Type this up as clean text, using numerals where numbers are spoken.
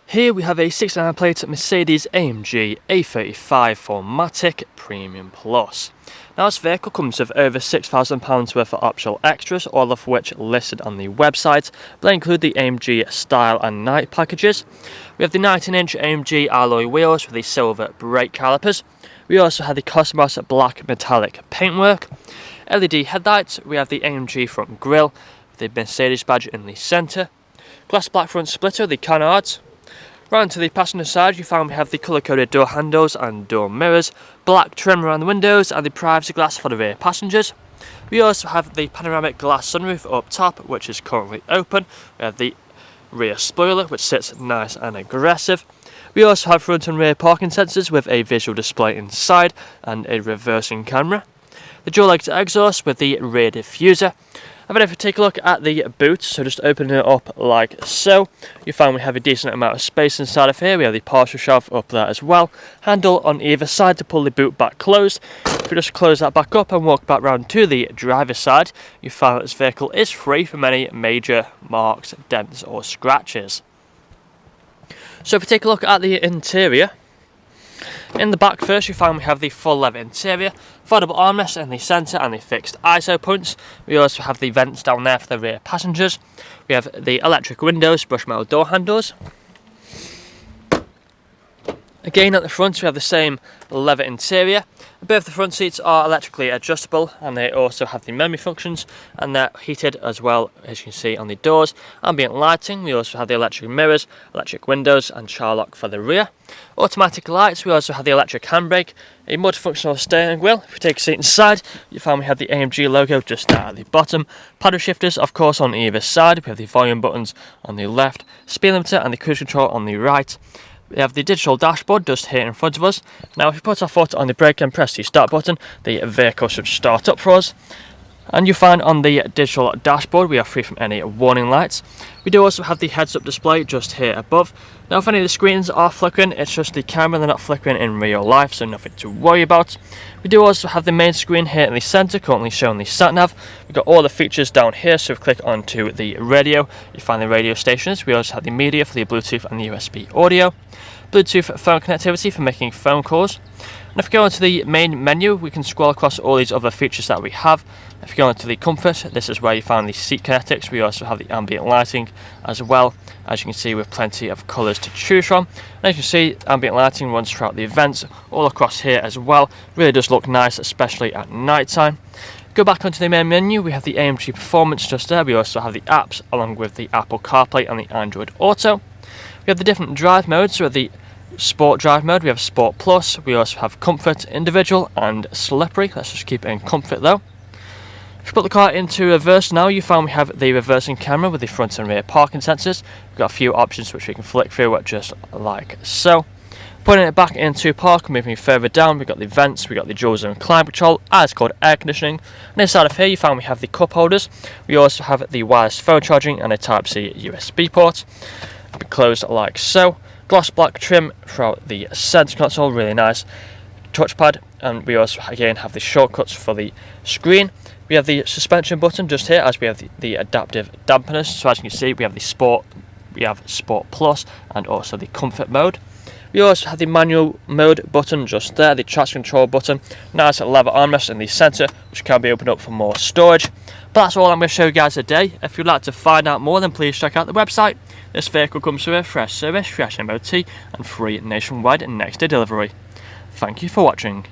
Here we have a 69 plate Mercedes AMG A35 4MATIC Premium Plus. Now this vehicle comes with over £6,000 worth of optional extras, all of which are listed on the website, but they include the AMG Style and Night packages. We have the 19-inch AMG alloy wheels with the silver brake calipers. We also have the Cosmos black metallic paintwork. LED headlights, we have the AMG front grille, with the Mercedes badge in the centre. Glass black front splitter, the canards. Round to the passenger side, you find we have the colour-coded door handles and door mirrors, black trim around the windows and the privacy glass for the rear passengers. We also have the panoramic glass sunroof up top, which is currently open. We have the rear spoiler, which sits nice and aggressive. We also have front and rear parking sensors with a visual display inside and a reversing camera. The dual-legged exhaust with the rear diffuser. And then if we take a look at the boot, so just opening it up like so, you find we have a decent amount of space inside of here. We have the partial shelf up there as well. Handle on either side to pull the boot back closed. If we just close that back up and walk back round to the driver's side, you find that this vehicle is free from any major marks, dents or scratches. So if we take a look at the interior, in the back first you find we have the full leather interior, foldable armrests in the centre and the fixed ISO points. We also have the vents down there for the rear passengers. We have the electric windows, brush metal door handles. Again at the front we have the same leather interior. Both the front seats are electrically adjustable and they also have the memory functions and they're heated as well, as you can see on the doors. Ambient lighting, we also have the electric mirrors, electric windows and child lock for the rear. Automatic lights, we also have the electric handbrake, a multifunctional steering wheel. If we take a seat inside, you find we have the AMG logo just down at the bottom. Paddle shifters of course on either side, we have the volume buttons on the left, speed limiter and the cruise control on the right. We have the digital dashboard just here in front of us. Now if we put our foot on the brake and press the start button, the vehicle should start up for us. And you find on the digital dashboard we are free from any warning lights. We do also have the heads-up display just here above. Now if any of the screens are flickering, it's just the camera, they're not flickering in real life, so nothing to worry about. We do also have the main screen here in the centre, currently showing the sat-nav. We've got all the features down here, so if we click onto the radio, you find the radio stations. We also have the media for the Bluetooth and the USB audio. Bluetooth phone connectivity for making phone calls. And if we go into the main menu, we can scroll across all these other features that we have. If you go into the comfort, this is where you find the seat kinetics. We also have the ambient lighting as well, as you can see, with plenty of colours to choose from. And as you can see, ambient lighting runs throughout the events, all across here as well. Really does look nice, especially at night time. Go back onto the main menu, we have the AMG Performance just there. We also have the apps along with the Apple CarPlay and the Android Auto. We have the different drive modes, so the Sport drive mode, we have Sport Plus, we also have Comfort, Individual and Slippery. Let's just keep it in Comfort though. If you put the car into reverse now, you find we have the reversing camera with the front and rear parking sensors. We've got a few options which we can flick through just like so. Putting it back into park, moving further down, we've got the vents, we've got the dual zone climate control, as called air conditioning. And inside of here you find we have the cup holders. We also have the wireless phone charging and a Type-C USB port. It'll be closed like so. Gloss black trim throughout the centre console, really nice touchpad, and we also again have the shortcuts for the screen. We have the suspension button just here, as we have the adaptive dampeners. So as you can see, we have the Sport, we have Sport Plus and also the Comfort mode. We also have the manual mode button just there, the traction control button, nice leather armrest in the centre which can be opened up for more storage. But that's all I'm going to show you guys today. If you'd like to find out more, then please check out the website. This vehicle comes with a fresh service, fresh MOT and free nationwide next day delivery. Thank you for watching.